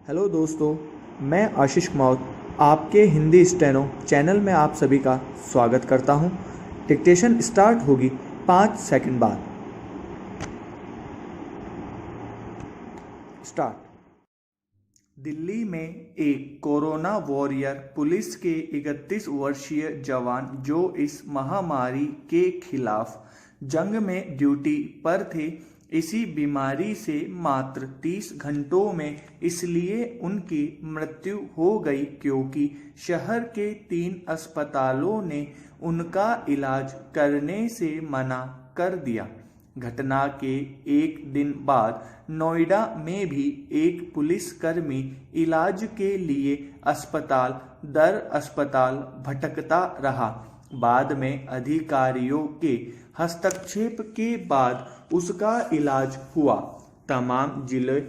Hello दोस्तों, मैं आशीष कुमार आपके हिंदी स्टेनो चैनल में आप सभी का स्वागत करता हूं। डिक्टेशन स्टार्ट होगी 5 सेकंड बाद। स्टार्ट। दिल्ली में एक कोरोना वॉरियर पुलिस के 31 वर्षीय जवान जो इस महामारी के खिलाफ जंग में ड्यूटी पर थे, इसी बीमारी से मात्र 30 घंटों में इसलिए उनकी मृत्यु हो गई क्योंकि शहर के 3 अस्पतालों ने उनका इलाज करने से मना कर दिया। घटना के एक दिन बाद नोएडा में भी एक पुलिसकर्मी इलाज के लिए अस्पताल दर अस्पताल भटकता रहा। बाद में अधिकारियों के हस्तक्षेप के बाद उसका इलाज हुआ। तमाम जिले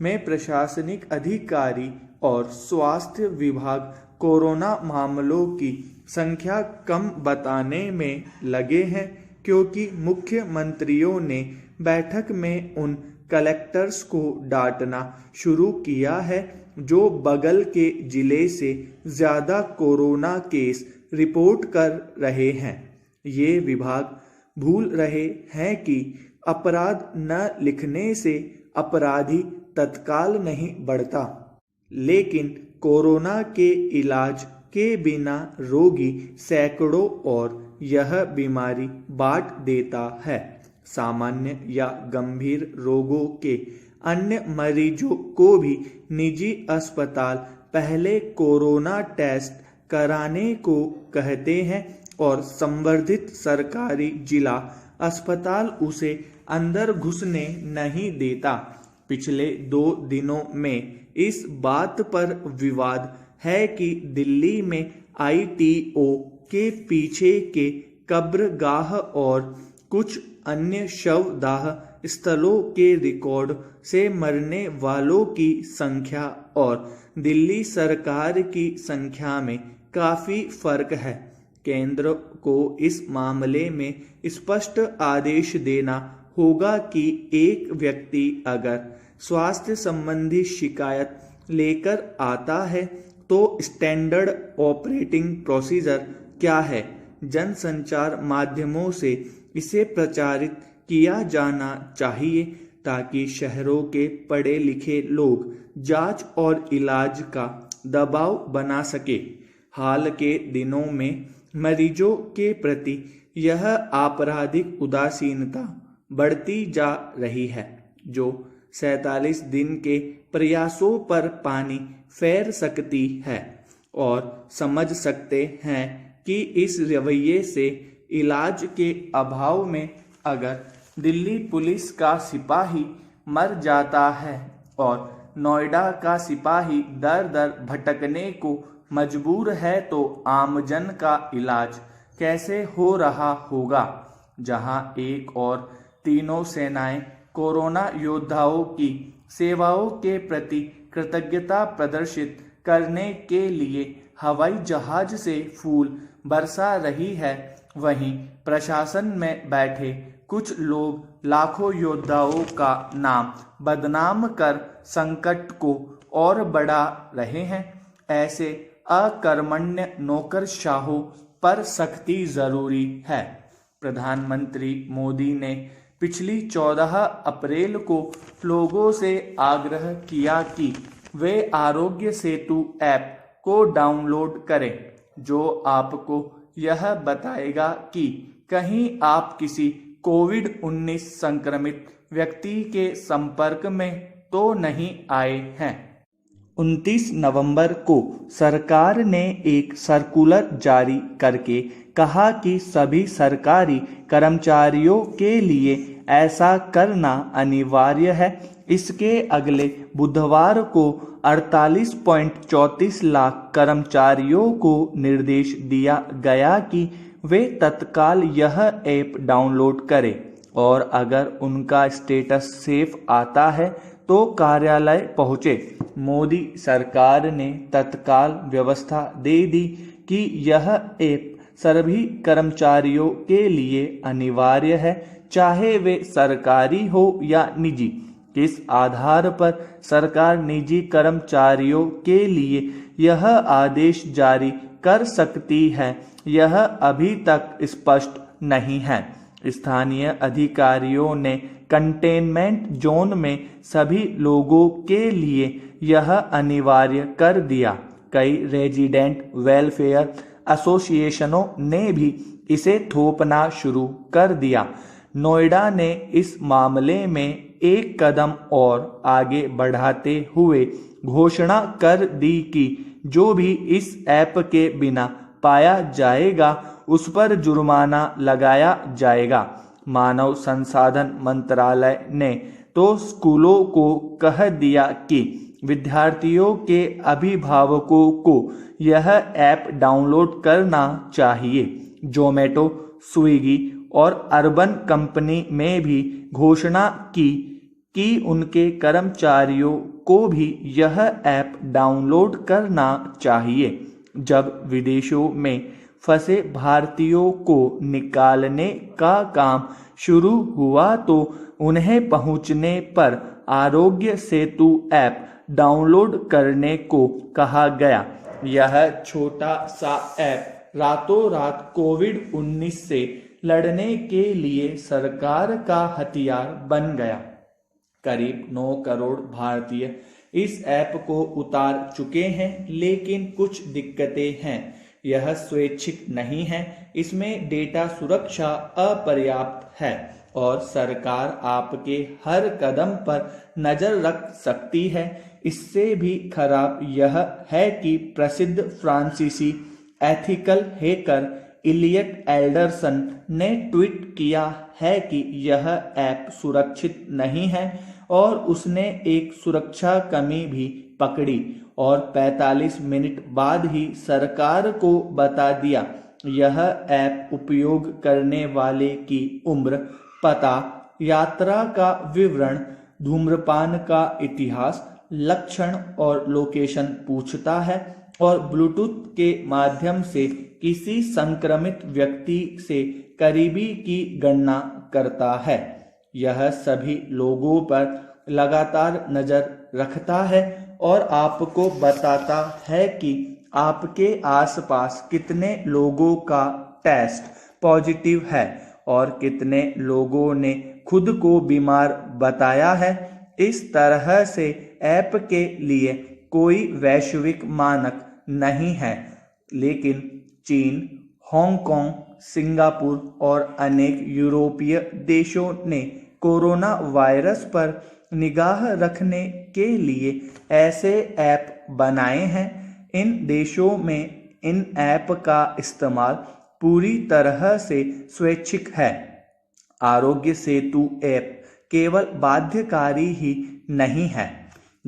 में प्रशासनिक अधिकारी और स्वास्थ्य विभाग कोरोना मामलों की संख्या कम बताने में लगे हैं क्योंकि मुख्यमंत्रियों ने बैठक में उन कलेक्टर्स को डांटना शुरू किया है जो बगल के जिले से ज़्यादा कोरोना केस रिपोर्ट कर रहे हैं। ये विभाग भूल रहे हैं कि अपराध न लिखने से अपराधी तत्काल नहीं बढ़ता, लेकिन कोरोना के इलाज के बिना रोगी सैकड़ों और यह बीमारी बांट देता है। सामान्य या गंभीर रोगों के अन्य मरीजों को भी निजी अस्पताल पहले कोरोना टेस्ट कराने को कहते हैं और संवर्धित सरकारी जिला अस्पताल उसे अंदर घुसने नहीं देता। पिछले 2 दिनों में इस बात पर विवाद है कि दिल्ली में ITO के पीछे के कब्रगाह और कुछ अन्य शवदाह स्थलों के रिकॉर्ड से मरने वालों की संख्या और दिल्ली सरकार की संख्या में काफ़ी फर्क है। केंद्र को इस मामले में स्पष्ट आदेश देना होगा कि एक व्यक्ति अगर स्वास्थ्य संबंधी शिकायत लेकर आता है तो स्टैंडर्ड ऑपरेटिंग प्रोसीजर क्या है, जनसंचार माध्यमों से इसे प्रचारित किया जाना चाहिए ताकि शहरों के पढ़े लिखे लोग जांच और इलाज का दबाव बना सके। हाल के दिनों में मरीजों के प्रति यह आपराधिक उदासीनता बढ़ती जा रही है जो 47 दिन के प्रयासों पर पानी फेर सकती है और समझ सकते हैं कि इस रवैये से इलाज के अभाव में अगर दिल्ली पुलिस का सिपाही मर जाता है और नोएडा का सिपाही दर दर भटकने को मजबूर है तो आमजन का इलाज कैसे हो रहा होगा। जहां एक और तीनों सेनाएं कोरोना योद्धाओं की सेवाओं के प्रति कृतज्ञता प्रदर्शित करने के लिए हवाई जहाज से फूल बरसा रही है, वहीं प्रशासन में बैठे कुछ लोग लाखों योद्धाओं का नाम बदनाम कर संकट को और बढ़ा रहे हैं। ऐसे अकर्मण्य नौकरशाहों पर सख्ती जरूरी है। प्रधानमंत्री मोदी ने पिछली 14 अप्रैल को लोगों से आग्रह किया कि वे आरोग्य सेतु ऐप को डाउनलोड करें, जो आपको यह बताएगा कि कहीं आप किसी कोविड-19 संक्रमित व्यक्ति के संपर्क में तो नहीं आए हैं। 29 नवंबर को सरकार ने एक सर्कुलर जारी करके कहा कि सभी सरकारी कर्मचारियों के लिए ऐसा करना अनिवार्य है। इसके अगले बुधवार को 48.34 लाख कर्मचारियों को निर्देश दिया गया कि वे तत्काल यह ऐप डाउनलोड करें और अगर उनका स्टेटस सेफ आता है तो कार्यालय पहुंचे। मोदी सरकार ने तत्काल व्यवस्था दे दी कि यह ऐप सभी कर्मचारियों के लिए अनिवार्य है, चाहे वे सरकारी हो या निजी। किस आधार पर सरकार निजी कर्मचारियों के लिए यह आदेश जारी कर सकती है, यह अभी तक स्पष्ट नहीं है। स्थानीय अधिकारियों ने कंटेनमेंट जोन में सभी लोगों के लिए यह अनिवार्य कर दिया। कई रेजिडेंट वेलफेयर एसोसिएशनों ने भी इसे थोपना शुरू कर दिया। नोएडा ने इस मामले में एक कदम और आगे बढ़ाते हुए घोषणा कर दी कि जो भी इस ऐप के बिना पाया जाएगा उस पर जुर्माना लगाया जाएगा। मानव संसाधन मंत्रालय ने तो स्कूलों को कह दिया कि विद्यार्थियों के अभिभावकों को यह ऐप डाउनलोड करना चाहिए। जोमेटो, स्विगी और अर्बन कंपनी में भी घोषणा की कि उनके कर्मचारियों को भी यह ऐप डाउनलोड करना चाहिए। जब विदेशों में फंसे भारतीयों को निकालने का काम शुरू हुआ तो उन्हें पहुंचने पर आरोग्य सेतु ऐप डाउनलोड करने को कहा गया। यह छोटा सा ऐप रातों रात कोविड-19 से लड़ने के लिए सरकार का हथियार बन गया। करीब 9 करोड़ भारतीय इस ऐप को उतार चुके हैं, लेकिन कुछ दिक्कतें हैं। यह स्वैच्छिक नहीं है, इसमें डेटा सुरक्षा अपर्याप्त है और सरकार आपके हर कदम पर नजर रख सकती है। इससे भी खराब यह है कि प्रसिद्ध फ्रांसीसी एथिकल हैकर इलियट एल्डरसन ने ट्वीट किया है कि यह ऐप सुरक्षित नहीं है और उसने एक सुरक्षा कमी भी पकड़ी और 45 मिनट बाद ही सरकार को बता दिया। यह ऐप उपयोग करने वाले की उम्र, पता, यात्रा का विवरण, धूम्रपान का इतिहास, लक्षण और लोकेशन पूछता है और ब्लूटूथ के माध्यम से किसी संक्रमित व्यक्ति से करीबी की गणना करता है। यह सभी लोगों पर लगातार नजर रखता है और आपको बताता है कि आपके आसपास कितने लोगों का टेस्ट पॉजिटिव है और कितने लोगों ने खुद को बीमार बताया है। इस तरह से ऐप के लिए कोई वैश्विक मानक नहीं है, लेकिन चीन, हांगकांग, सिंगापुर और अनेक यूरोपीय देशों ने कोरोना वायरस पर निगाह रखने के लिए ऐसे ऐप बनाए हैं। इन देशों में इन ऐप का इस्तेमाल पूरी तरह से स्वैच्छिक है। आरोग्य सेतु ऐप केवल बाध्यकारी ही नहीं है।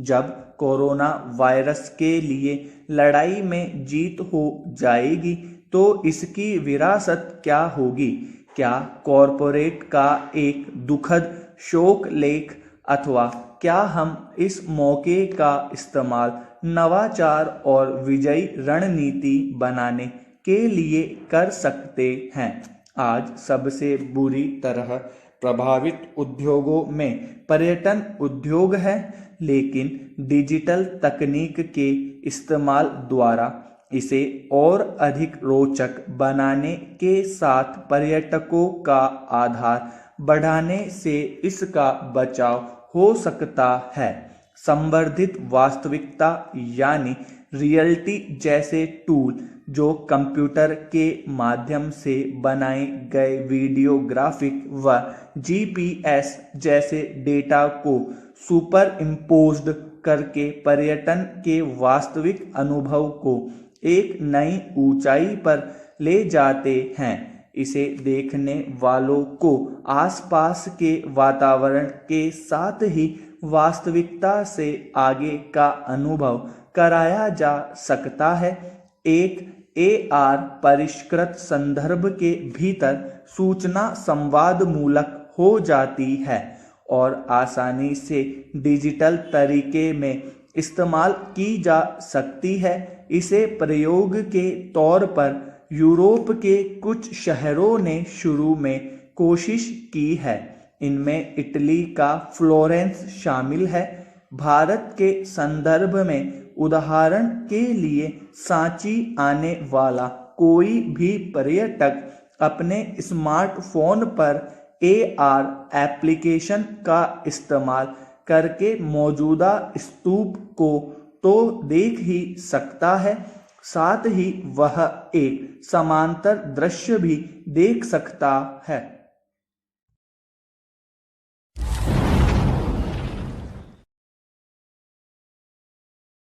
जब कोरोना वायरस के लिए लड़ाई में जीत हो जाएगी तो इसकी विरासत क्या होगी? क्या कॉरपोरेट का एक दुखद शोक लेख, अथवा क्या हम इस मौके का इस्तेमाल नवाचार और विजयी रणनीति बनाने के लिए कर सकते हैं? आज सबसे बुरी तरह प्रभावित उद्योगों में पर्यटन उद्योग है, लेकिन डिजिटल तकनीक के इस्तेमाल द्वारा इसे और अधिक रोचक बनाने के साथ पर्यटकों का आधार बढ़ाने से इसका बचाव हो सकता है। संवर्धित वास्तविकता यानी रियलिटी जैसे टूल जो कंप्यूटर के माध्यम से बनाए गए वीडियो ग्राफिक व जीपीएस जैसे डेटा को सुपर इम्पोज्ड करके पर्यटन के वास्तविक अनुभव को एक नई ऊंचाई पर ले जाते हैं। इसे देखने वालों को आसपास के वातावरण के साथ ही वास्तविकता से आगे का अनुभव कराया जा सकता है। एक एआर परिष्कृत संदर्भ के भीतर सूचना संवाद मूलक हो जाती है और आसानी से डिजिटल तरीके में इस्तेमाल की जा सकती है। इसे प्रयोग के तौर पर यूरोप के कुछ शहरों ने शुरू में कोशिश की है, इनमें इटली का फ्लोरेंस शामिल है। भारत के संदर्भ में उदाहरण के लिए सांची आने वाला कोई भी पर्यटक अपने स्मार्टफोन पर AR एप्लीकेशन का इस्तेमाल करके मौजूदा स्तूप को तो देख ही सकता है, साथ ही वह एक समांतर दृश्य भी देख सकता है।